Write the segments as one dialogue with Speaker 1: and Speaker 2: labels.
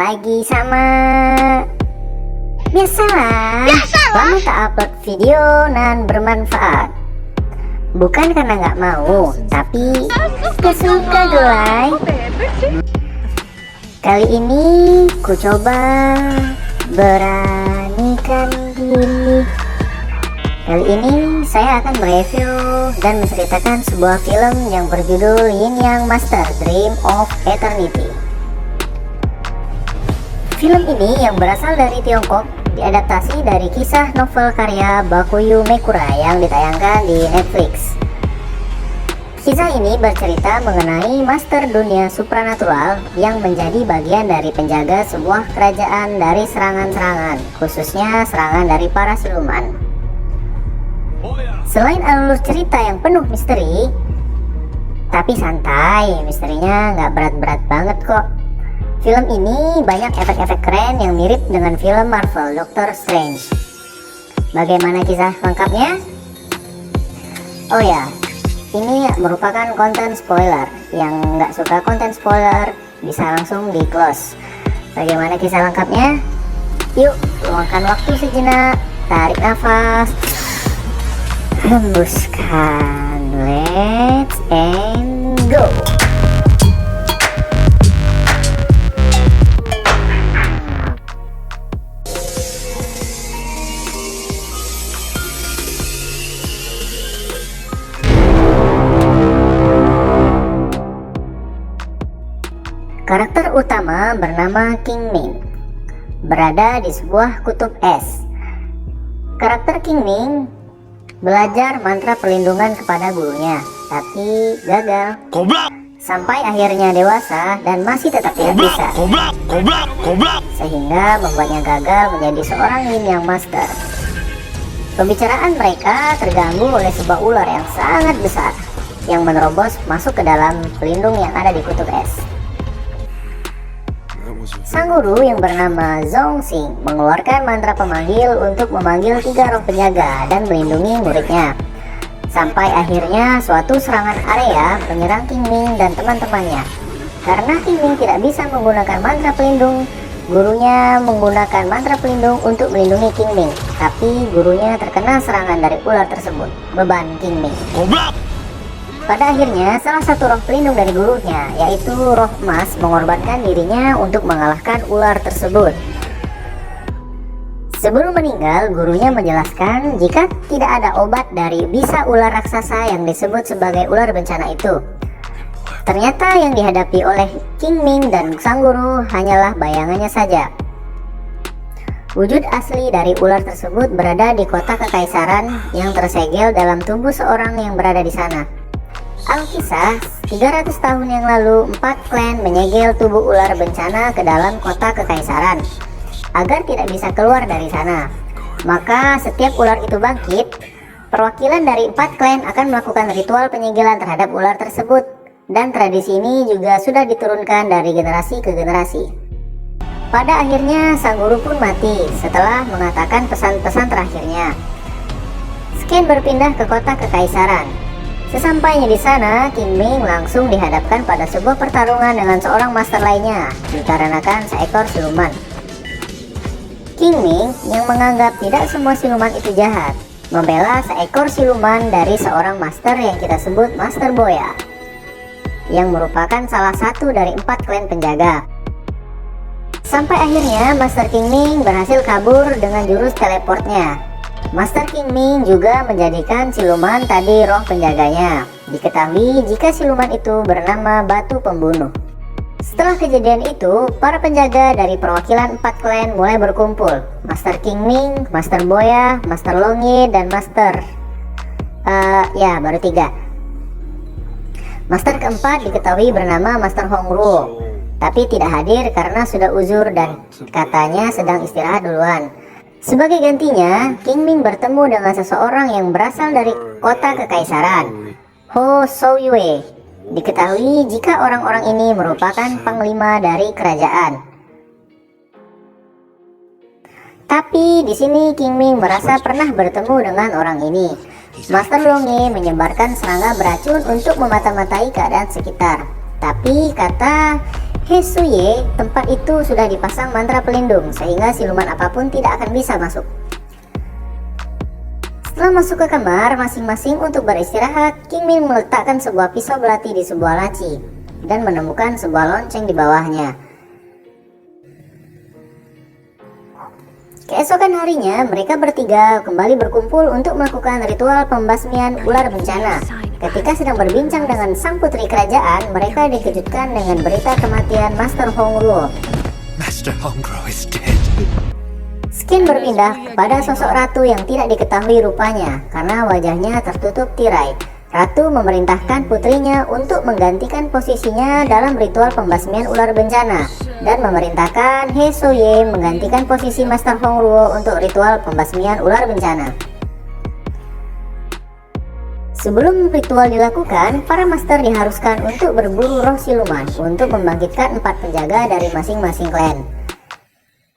Speaker 1: lagi sama biasalah. Lama tak upload video nan bermanfaat. Bukan karena nggak mau, tapi gak suka gelai. Kali ini ku coba beranikan diri. Kali ini saya akan mereview dan menceritakan sebuah film yang berjudul Yin Yang Master Dream of Eternity. Film ini yang berasal dari Tiongkok diadaptasi dari kisah novel karya Bakuyu Mekura yang ditayangkan di Netflix. Kisah ini bercerita mengenai master dunia supranatural yang menjadi bagian dari penjaga sebuah kerajaan dari serangan-serangan, khususnya serangan dari para siluman. Selain alur cerita yang penuh misteri, tapi santai, misterinya nggak berat-berat banget kok. Film ini banyak efek-efek keren yang mirip dengan film Marvel Doctor Strange. Bagaimana kisah lengkapnya? Oh ya, ini merupakan konten spoiler. Yang nggak suka konten spoiler bisa langsung di close. Bagaimana kisah lengkapnya? Yuk, luangkan waktu sejenak, tarik nafas, hembuskan, let's and go. Karakter utama bernama King Ming, berada di sebuah kutub es. Karakter King Ming belajar mantra perlindungan kepada gurunya, tapi gagal. Sampai akhirnya dewasa dan masih tetap tidak bisa. Sehingga membuatnya gagal menjadi seorang Yin Yang Master. Pembicaraan mereka terganggu oleh sebuah ular yang sangat besar yang menerobos masuk ke dalam pelindung yang ada di kutub es. Sang guru yang bernama Zhong Xing mengeluarkan mantra pemanggil untuk memanggil 3 roh penjaga dan melindungi muridnya. Sampai akhirnya suatu serangan area menyerang King Ming dan teman-temannya. Karena King Ming tidak bisa menggunakan mantra pelindung, gurunya menggunakan mantra pelindung untuk melindungi King Ming. Tapi gurunya terkena serangan dari ular tersebut, beban King Ming. Pada akhirnya, salah satu roh pelindung dari gurunya, yaitu roh emas, mengorbankan dirinya untuk mengalahkan ular tersebut. Sebelum meninggal, gurunya menjelaskan jika tidak ada obat dari bisa ular raksasa yang disebut sebagai ular bencana itu. Ternyata yang dihadapi oleh King Ming dan sang guru hanyalah bayangannya saja. Wujud asli dari ular tersebut berada di kota kekaisaran yang tersegel dalam tubuh seorang yang berada di sana. Alkisah, 300 tahun yang lalu 4 klan menyegel tubuh ular bencana ke dalam kota kekaisaran agar tidak bisa keluar dari sana. Maka setiap ular itu bangkit, perwakilan dari 4 klan akan melakukan ritual penyegelan terhadap ular tersebut. Dan tradisi ini juga sudah diturunkan dari generasi ke generasi. Pada akhirnya sang guru pun mati setelah mengatakan pesan-pesan terakhirnya. Scan berpindah ke kota kekaisaran. Sesampainya di sana, King Ming langsung dihadapkan pada sebuah pertarungan dengan seorang master lainnya, dikarenakan seekor siluman. King Ming yang menganggap tidak semua siluman itu jahat, membela seekor siluman dari seorang master yang kita sebut Master Boya, yang merupakan salah satu dari 4 klan penjaga. Sampai akhirnya Master King Ming berhasil kabur dengan jurus teleportnya. Master King Ming juga menjadikan siluman tadi roh penjaganya. Diketahui jika siluman itu bernama Batu Pembunuh. Setelah kejadian itu, para penjaga dari perwakilan 4 klan mulai berkumpul. Master King Ming, Master Boya, Master Longye, dan Master baru 3. Master keempat diketahui bernama Master Hongruo, tapi tidak hadir karena sudah uzur dan katanya sedang istirahat duluan. Sebagai gantinya, King Ming bertemu dengan seseorang yang berasal dari kota kekaisaran, Ho Souyue. Diketahui jika orang-orang ini merupakan panglima dari kerajaan. Tapi di sini King Ming merasa pernah bertemu dengan orang ini. Master Longye menyebarkan serangga beracun untuk memata-matai keadaan sekitar. Tapi kata He Suye, tempat itu sudah dipasang mantra pelindung sehingga siluman apapun tidak akan bisa masuk. Setelah masuk ke kamar masing-masing untuk beristirahat, King Ming meletakkan sebuah pisau belati di sebuah laci dan menemukan sebuah lonceng di bawahnya. Keesokan harinya, mereka bertiga kembali berkumpul untuk melakukan ritual pembasmian ular bencana. Ketika sedang berbincang dengan sang putri kerajaan, mereka dikejutkan dengan berita kematian Master Hongruo.
Speaker 2: Master Hongruo is dead.
Speaker 1: Skin berpindah kepada sosok ratu yang tidak diketahui rupanya karena wajahnya tertutup tirai. Ratu memerintahkan putrinya untuk menggantikan posisinya dalam ritual pembasmian ular bencana dan memerintahkan He Suye menggantikan posisi Master Hongruo untuk ritual pembasmian ular bencana. Sebelum ritual dilakukan, para master diharuskan untuk berburu roh siluman untuk membangkitkan 4 penjaga dari masing-masing klan.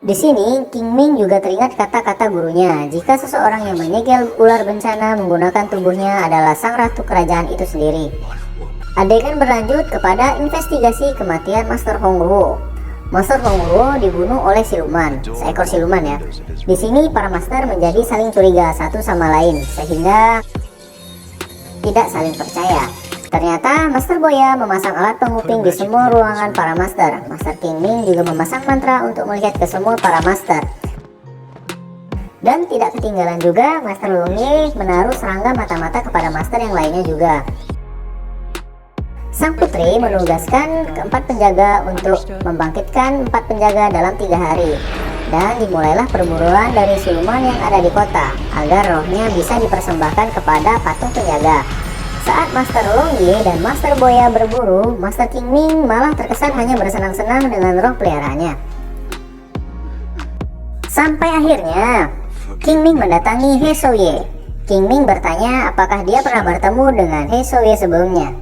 Speaker 1: Di sini, King Ming juga teringat kata-kata gurunya, jika seseorang yang menyegel ular bencana menggunakan tubuhnya adalah sang ratu kerajaan itu sendiri. Adegan berlanjut kepada investigasi kematian Master Hongruo. Master Hongruo dibunuh oleh siluman, seekor siluman ya. Di sini para master menjadi saling curiga satu sama lain, sehingga tidak saling percaya. Ternyata Master Boya memasang alat penguping di semua ruangan para master. Master King Ming juga memasang mantra untuk melihat ke semua para master. Dan tidak ketinggalan juga, Master Long Ye menaruh serangga mata-mata kepada master yang lainnya juga. Sang putri menugaskan keempat penjaga untuk membangkitkan 4 penjaga dalam 3 hari. Dan dimulailah perburuan dari siluman yang ada di kota, agar rohnya bisa dipersembahkan kepada patung penjaga. Saat Master Long Ye dan Master Boya berburu, Master King Ming malah terkesan hanya bersenang-senang dengan roh peliharaannya. Sampai akhirnya, King Ming mendatangi He Suye. King Ming bertanya apakah dia pernah bertemu dengan He Suye sebelumnya.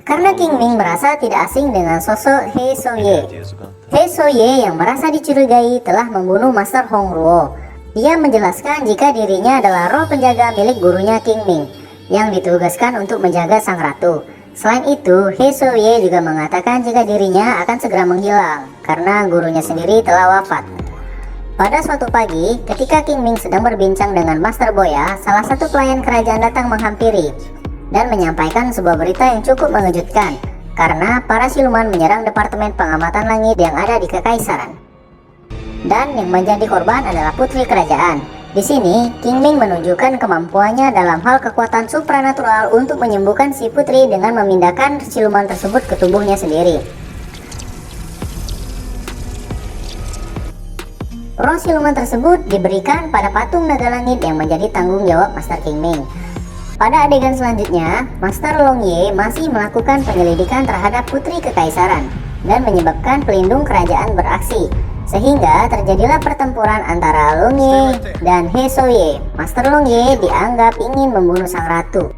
Speaker 1: Karena King Ming merasa tidak asing dengan sosok He Suye. He Suye yang merasa dicurigai telah membunuh Master Hongruo. Dia menjelaskan jika dirinya adalah roh penjaga milik gurunya King Ming yang ditugaskan untuk menjaga sang ratu. Selain itu, He Suye juga mengatakan jika dirinya akan segera menghilang karena gurunya sendiri telah wafat. Pada suatu pagi, ketika King Ming sedang berbincang dengan Master Boya, salah satu pelayan kerajaan datang menghampiri dan menyampaikan sebuah berita yang cukup mengejutkan karena para siluman menyerang Departemen Pengamatan Langit yang ada di Kekaisaran. Dan yang menjadi korban adalah putri kerajaan. Di sini, King Ming menunjukkan kemampuannya dalam hal kekuatan supranatural untuk menyembuhkan si putri dengan memindahkan siluman tersebut ke tubuhnya sendiri. Roh siluman tersebut diberikan pada patung naga langit yang menjadi tanggung jawab Master King Ming. Pada adegan selanjutnya, Master Long Ye masih melakukan penyelidikan terhadap putri kekaisaran dan menyebabkan pelindung kerajaan beraksi. Sehingga terjadilah pertempuran antara Long Ye dan He Suye. Master Long Ye dianggap ingin membunuh sang ratu.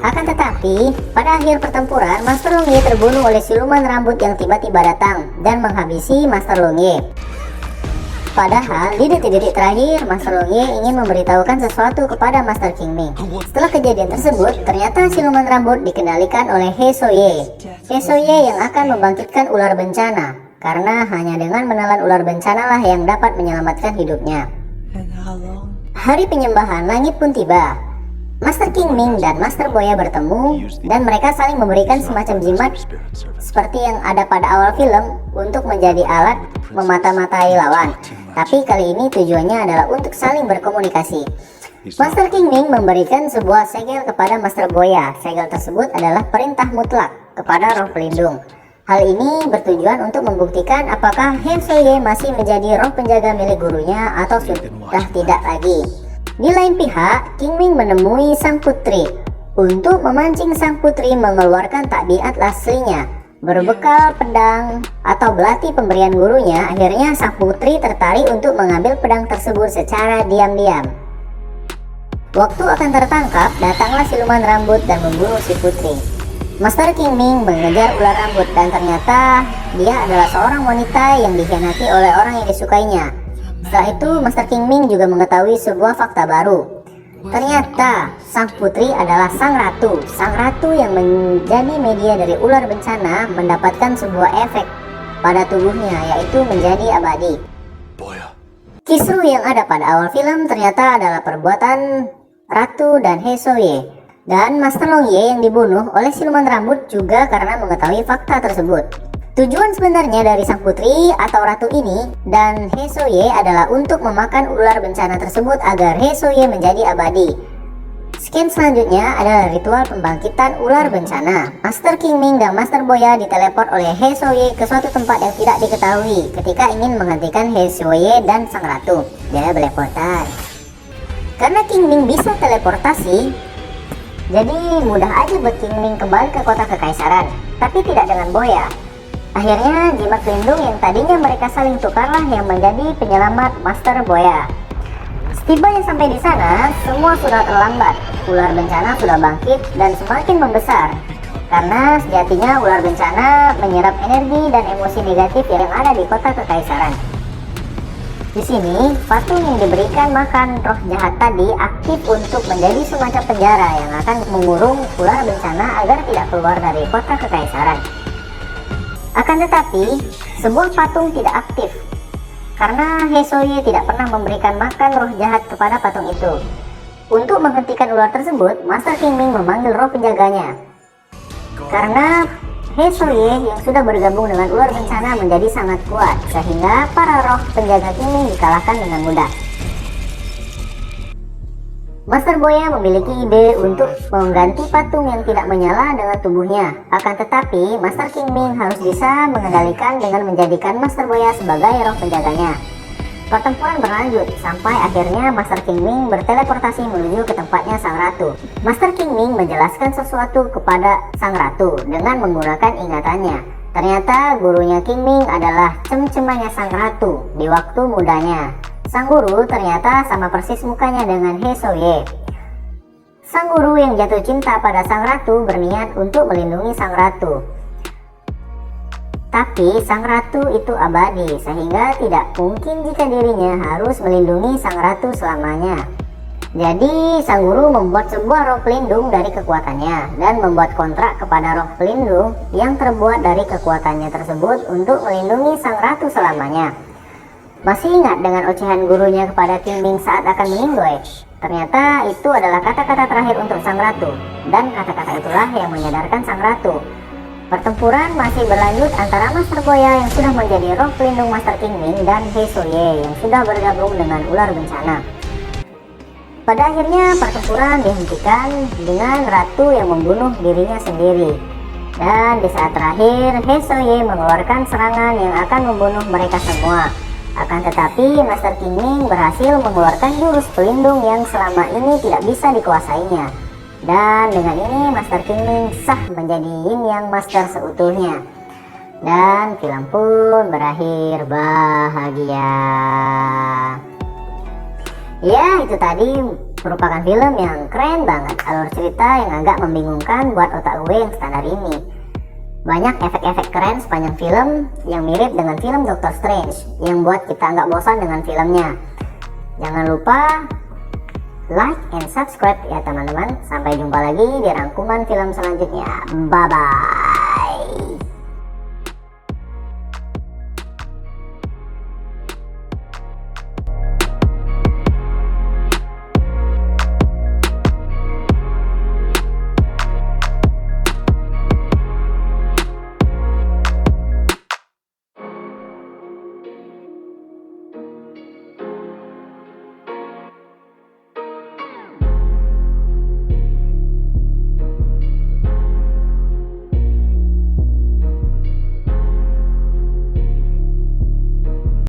Speaker 1: Akan tetapi, pada akhir pertempuran, Master Long Ye terbunuh oleh siluman rambut yang tiba-tiba datang dan menghabisi Master Long Ye. Padahal, di detik-detik terakhir, Master Long Ye ingin memberitahukan sesuatu kepada Master King Ming. Setelah kejadian tersebut, ternyata siluman rambut dikendalikan oleh He Suye. He Suye yang akan membangkitkan ular bencana. Karena hanya dengan menelan ular bencana lah yang dapat menyelamatkan hidupnya. Hari penyembahan langit pun tiba. Master King Ming dan Master Boya bertemu dan mereka saling memberikan semacam jimat seperti yang ada pada awal film untuk menjadi alat memata-matai lawan. Tapi kali ini tujuannya adalah untuk saling berkomunikasi. Master King Ming memberikan sebuah segel kepada Master Boya. Segel tersebut adalah perintah mutlak kepada roh pelindung. Hal ini bertujuan untuk membuktikan apakah He Suye masih menjadi roh penjaga milik gurunya atau sudah tidak lagi. Di lain pihak, King Ming menemui sang putri untuk memancing sang putri mengeluarkan tabiat aslinya. Berbekal pedang atau belati pemberian gurunya, akhirnya sang putri tertarik untuk mengambil pedang tersebut secara diam-diam. Waktu akan tertangkap, datanglah siluman rambut dan membunuh si putri. Master King Ming mengejar ular rambut dan ternyata dia adalah seorang wanita yang dikhianati oleh orang yang disukainya. Setelah itu, Master King Ming juga mengetahui sebuah fakta baru. Ternyata sang putri adalah sang ratu. Sang ratu yang menjadi media dari ular bencana mendapatkan sebuah efek pada tubuhnya, yaitu menjadi abadi.
Speaker 2: Boya.
Speaker 1: Kisru yang ada pada awal film ternyata adalah perbuatan Ratu dan Hesoye. Dan Master Longye yang dibunuh oleh siluman rambut juga karena mengetahui fakta tersebut. Tujuan sebenarnya dari sang putri atau ratu ini dan Hesoye adalah untuk memakan ular bencana tersebut agar Hesoye menjadi abadi. Scan selanjutnya adalah ritual pembangkitan ular bencana. Master Kingming dan Master Boya diteleport oleh Hesoye ke suatu tempat yang tidak diketahui ketika ingin menghentikan Hesoye dan sang ratu. Dia belepotan. Karena Kingming bisa teleportasi, jadi mudah aja buat Kingming kembali ke kota kekaisaran, tapi tidak dengan Boya. Akhirnya jimat pelindung yang tadinya mereka saling tukarlah yang menjadi penyelamat Master Boya. Setibanya sampai di sana, semua sudah terlambat. Ular bencana sudah bangkit dan semakin membesar. Karena sejatinya ular bencana menyerap energi dan emosi negatif yang ada di kota kekaisaran. Di sini, patung yang diberikan makan roh jahat tadi aktif untuk menjadi semacam penjara yang akan mengurung ular bencana agar tidak keluar dari kota kekaisaran. Akan tetapi, sebuah patung tidak aktif karena Hesoye tidak pernah memberikan makan roh jahat kepada patung itu. Untuk menghentikan ular tersebut, Master Kingming memanggil roh penjaganya. Karena Hesoye yang sudah bergabung dengan ular bencana menjadi sangat kuat, sehingga para roh penjaga Kingming dikalahkan dengan mudah. Master Boya memiliki ide untuk mengganti patung yang tidak menyala dengan tubuhnya. Akan tetapi, Master Kingming harus bisa mengendalikan dengan menjadikan Master Boya sebagai roh penjaganya. Pertempuran berlanjut sampai akhirnya Master Kingming berteleportasi menuju ke tempatnya sang ratu. Master Kingming menjelaskan sesuatu kepada sang ratu dengan menggunakan ingatannya. Ternyata gurunya Kingming adalah cem-cemannya sang ratu di waktu mudanya. Sang guru ternyata sama persis mukanya dengan Hesoye. Sang guru yang jatuh cinta pada sang ratu berniat untuk melindungi sang ratu. Tapi sang ratu itu abadi, sehingga tidak mungkin jika dirinya harus melindungi sang ratu selamanya. Jadi sang guru membuat sebuah roh pelindung dari kekuatannya dan membuat kontrak kepada roh pelindung yang terbuat dari kekuatannya tersebut untuk melindungi sang ratu selamanya. Masih ingat dengan ocehan gurunya kepada Kingming saat akan meninggoy? Ternyata itu adalah kata-kata terakhir untuk sang ratu, dan kata-kata itulah yang menyadarkan sang ratu. Pertempuran masih berlanjut antara Master Boya yang sudah menjadi roh pelindung Master Kingming dan Hesoye yang sudah bergabung dengan ular bencana. Pada akhirnya pertempuran dihentikan dengan ratu yang membunuh dirinya sendiri. Dan di saat terakhir, Hesoye mengeluarkan serangan yang akan membunuh mereka semua. Akan tetapi, Master Kingming berhasil mengeluarkan jurus pelindung yang selama ini tidak bisa dikuasainya. Dan dengan ini, Master Kingming sah menjadi Yin Yang Master seutuhnya. Dan film pun berakhir bahagia. Ya, itu tadi merupakan film yang keren banget. Alur cerita yang agak membingungkan buat otak gue yang standar ini. Banyak efek-efek keren sepanjang film yang mirip dengan film Doctor Strange, yang buat kita nggak bosan dengan filmnya. Jangan lupa like and subscribe ya teman-teman. Sampai jumpa lagi di rangkuman film selanjutnya. Bye-bye.